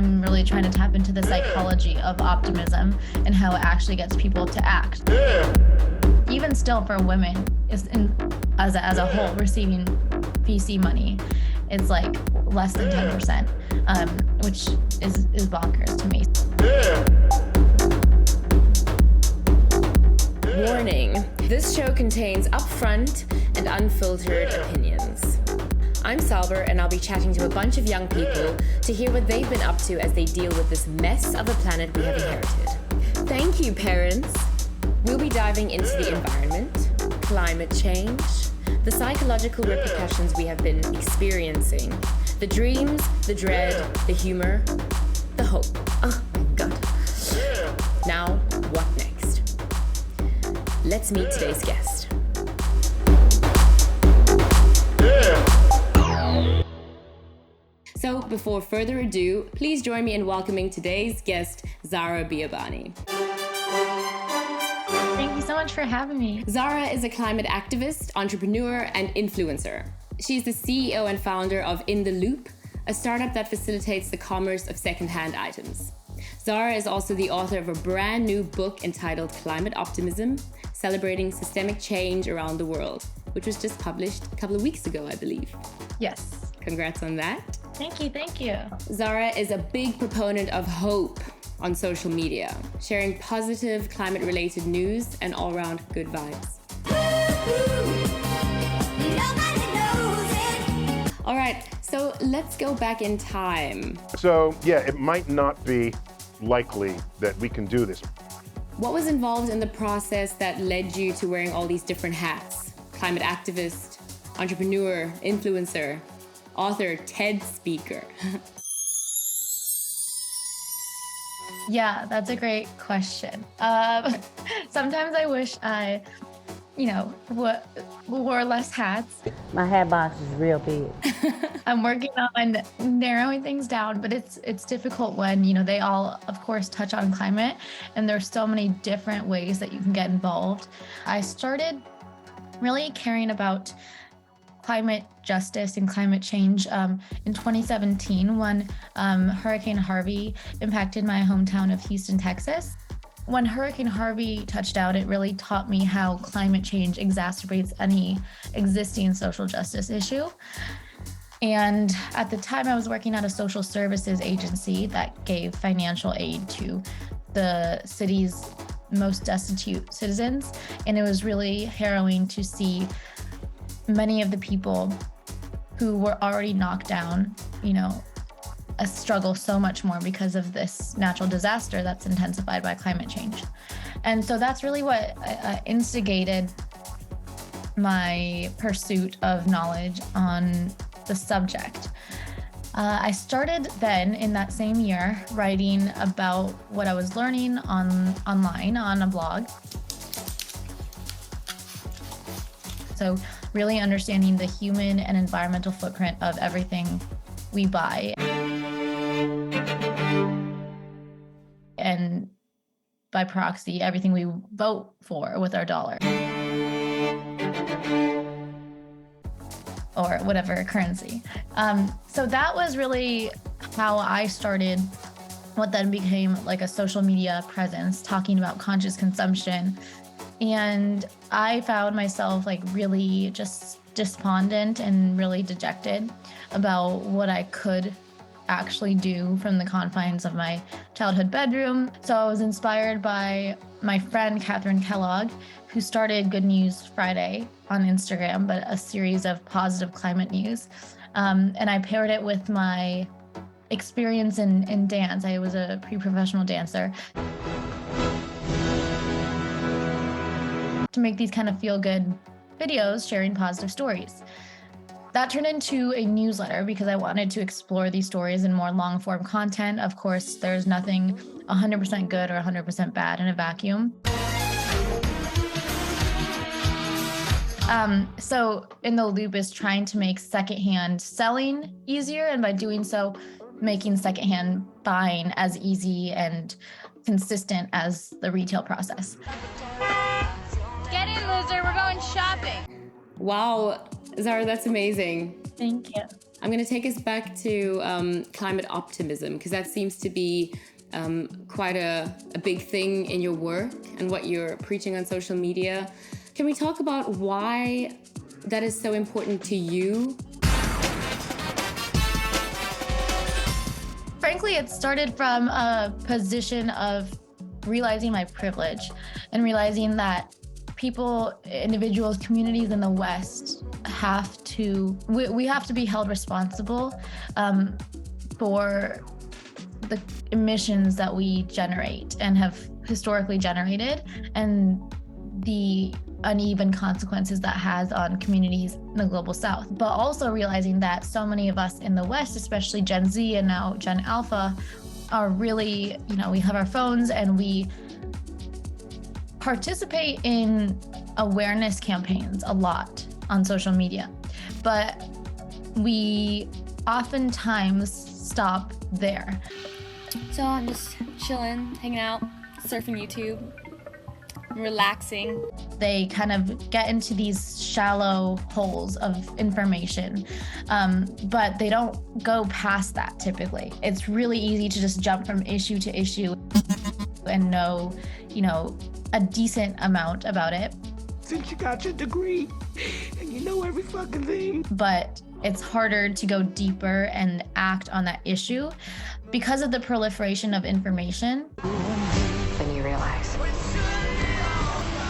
I'm really trying to tap into the psychology of optimism and how it actually gets people to act. Even still for women, as a whole, receiving VC money is like less than 10%, which is bonkers to me. Warning, this show contains upfront and unfiltered opinions. I'm Zahra, and I'll be chatting to a bunch of young people to hear what they've been up to as they deal with this mess of a planet we have inherited. Thank you, parents. We'll be diving into the environment, climate change, the psychological repercussions we have been experiencing, the dreams, the dread, the humor, the hope. Oh my God. Now, what next? Let's meet today's guest. So, before further ado, please join me in welcoming today's guest, Zahra Biabani. Thank you so much for having me. Zahra is a climate activist, entrepreneur, and influencer. She's the CEO and founder of In the Loop, a startup that facilitates the commerce of secondhand items. Zahra is also the author of a brand new book entitled Climate Optimism, celebrating systemic change around the world, which was just published a couple of weeks ago, I believe. Yes. Congrats on that. Thank you. Zahra is a big proponent of hope on social media, sharing positive climate-related news and all-around good vibes. All right, so let's go back in time. So yeah, it might not be likely that we can do this. What was involved in the process that led you to wearing all these different hats? Climate activist, entrepreneur, influencer, author, TED speaker. Yeah, that's a great question. Sometimes I wish I, wore less hats. My hat box is real big. I'm working on narrowing things down, but it's difficult when, they all, of course, touch on climate, and there's so many different ways that you can get involved. I started really caring about climate justice and climate change in 2017 when Hurricane Harvey impacted my hometown of Houston, Texas. When Hurricane Harvey touched out, it really taught me how climate change exacerbates any existing social justice issue. And at the time, I was working at a social services agency that gave financial aid to the city's most destitute citizens. And it was really harrowing to see many of the people who were already knocked down, struggle so much more because of this natural disaster that's intensified by climate change. And so that's really what instigated my pursuit of knowledge on the subject. I started then in that same year writing about what I was learning online on a blog. So really understanding the human and environmental footprint of everything we buy. And by proxy, everything we vote for with our dollar. Or whatever currency. So that was really how I started what then became like a social media presence, talking about conscious consumption. And I found myself really just despondent and really dejected about what I could actually do from the confines of my childhood bedroom. So I was inspired by my friend, Catherine Kellogg, who started Good News Friday on Instagram, but a series of positive climate news. And I paired it with my experience in dance. I was a pre-professional dancer. To make these kind of feel-good videos sharing positive stories. That turned into a newsletter because I wanted to explore these stories in more long-form content. Of course, there's nothing 100% good or 100% bad in a vacuum. So In the Loop is trying to make secondhand selling easier, and by doing so, making secondhand buying as easy and consistent as the retail process. Get in, loser, we're going shopping. Wow, Zahra, that's amazing. Thank you. I'm going to take us back to climate optimism, because that seems to be quite a big thing in your work and what you're preaching on social media. Can we talk about why that is so important to you? Frankly, it started from a position of realizing my privilege and realizing that people, individuals, communities in the West we have to be held responsible for the emissions that we generate and have historically generated, and the uneven consequences that has on communities in the global South. But also realizing that so many of us in the West, especially Gen Z and now Gen Alpha, are really, we have our phones and we participate in awareness campaigns a lot on social media. But we oftentimes stop there. So I'm just chilling, hanging out, surfing YouTube, relaxing. They kind of get into these shallow holes of information, but they don't go past that typically. It's really easy to just jump from issue to issue and know, a decent amount about it. Since you got your degree and you know every fucking thing. But it's harder to go deeper and act on that issue because of the proliferation of information. Then you realize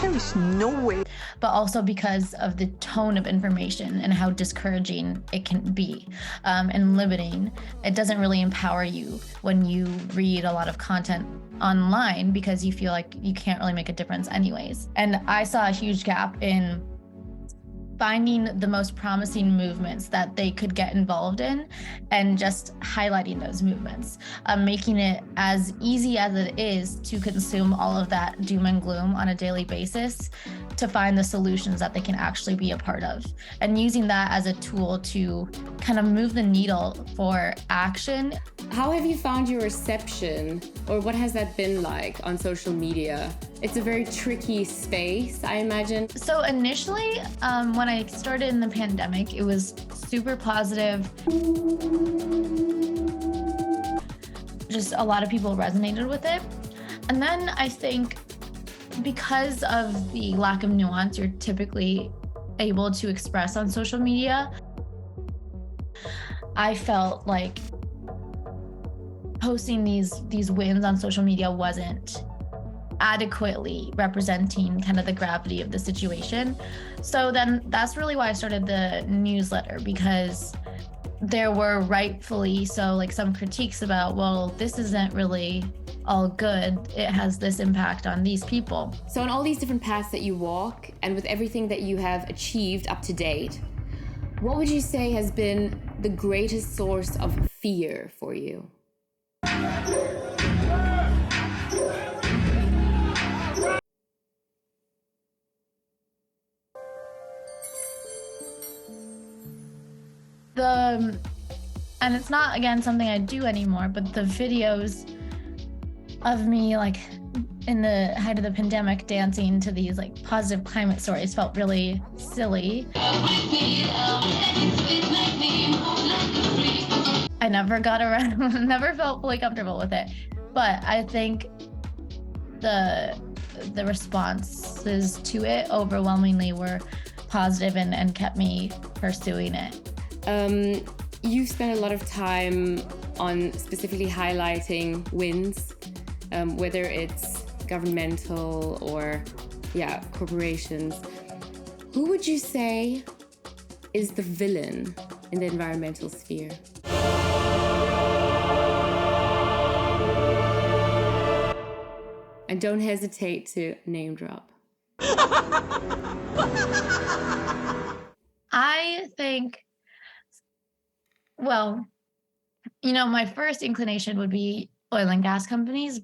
There's no way. But also because of the tone of information and how discouraging it can be and limiting. It doesn't really empower you when you read a lot of content online because you feel like you can't really make a difference anyways. And I saw a huge gap in finding the most promising movements that they could get involved in and just highlighting those movements, making it as easy as it is to consume all of that doom and gloom on a daily basis to find the solutions that they can actually be a part of, and using that as a tool to kind of move the needle for action. How have you found your reception, or what has that been like on social media? It's a very tricky space, I imagine. So initially, when I started in the pandemic, it was super positive. Just a lot of people resonated with it. And then I think because of the lack of nuance you're typically able to express on social media, I felt like posting these wins on social media wasn't adequately representing kind of the gravity of the situation. So then that's really why I started the newsletter, because there were rightfully so like some critiques about, well, this isn't really all good. It has this impact on these people. So on all these different paths that you walk, and with everything that you have achieved up to date, what would you say has been the greatest source of fear for you? And it's not, again, something I do anymore, but the videos of me like in the height of the pandemic dancing to these like positive climate stories felt really silly. I never got around, never felt fully comfortable with it. But I think the responses to it overwhelmingly were positive and kept me pursuing it. You've spent a lot of time on specifically highlighting wins, whether it's governmental or corporations. Who would you say is the villain in the environmental sphere? And don't hesitate to name drop. I think, well, my first inclination would be oil and gas companies.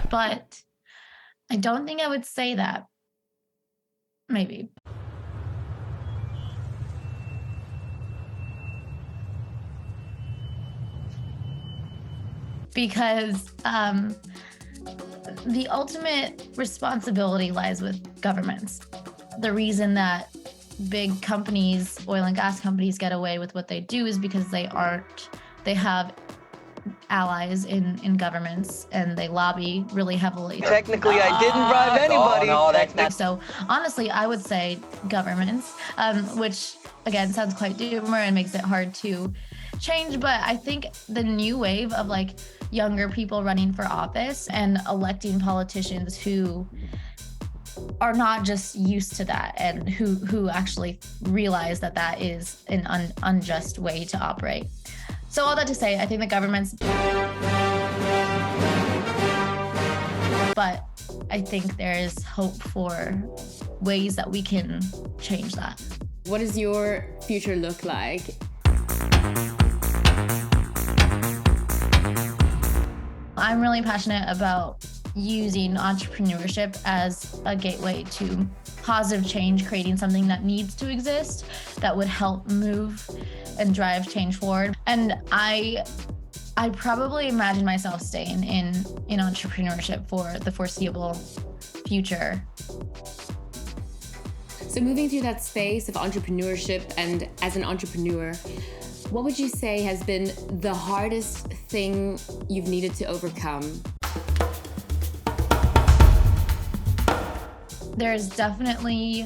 But I don't think I would say that. Maybe. Because The ultimate responsibility lies with governments. The reason that big companies, oil and gas companies, get away with what they do is because they have allies in governments, and they lobby really heavily. Technically, I didn't bribe anybody. No, that's not. So honestly, I would say governments, which again sounds quite doomer and makes it hard to change. But I think the new wave of like younger people running for office and electing politicians who are not just used to that and who actually realize that that is an unjust way to operate. So all that to say, I think the government's, but I think there is hope for ways that we can change that. What does your future look like? I'm really passionate about using entrepreneurship as a gateway to positive change, creating something that needs to exist that would help move and drive change forward. And I probably imagine myself staying in entrepreneurship for the foreseeable future. So moving through that space of entrepreneurship and as an entrepreneur, what would you say has been the hardest thing you've needed to overcome? There's definitely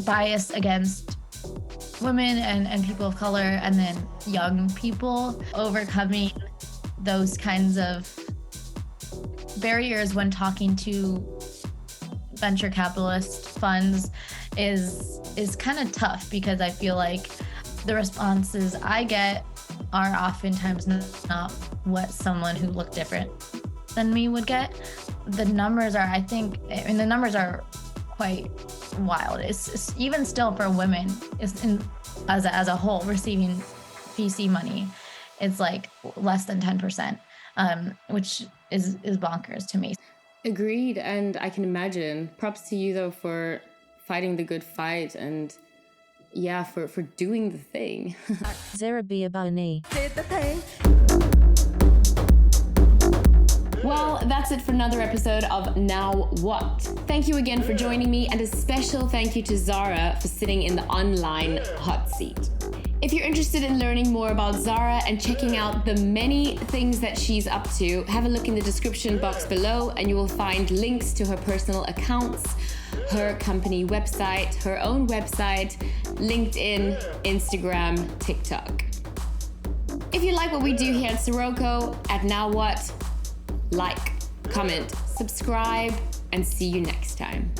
bias against women and people of color, and then young people. Overcoming those kinds of barriers when talking to venture capitalist funds is kind of tough, because I feel like the responses I get are oftentimes not what someone who looked different than me would get. The numbers are, the numbers are quite wild. It's even still for women, as a whole, receiving VC money, it's like less than 10%, which is bonkers to me. Agreed, and I can imagine. Props to you though for fighting the good fight and for doing the thing. Zahra Biabani. Well, that's it for another episode of Now What? Thank you again for joining me, and a special thank you to Zahra for sitting in the online hot seat. If you're interested in learning more about Zahra and checking out the many things that she's up to, have a look in the description box below and you will find links to her personal accounts, her company website, her own website, LinkedIn, Instagram, TikTok. If you like what we do here at Sirocco, at Now What, like, comment, subscribe, and see you next time.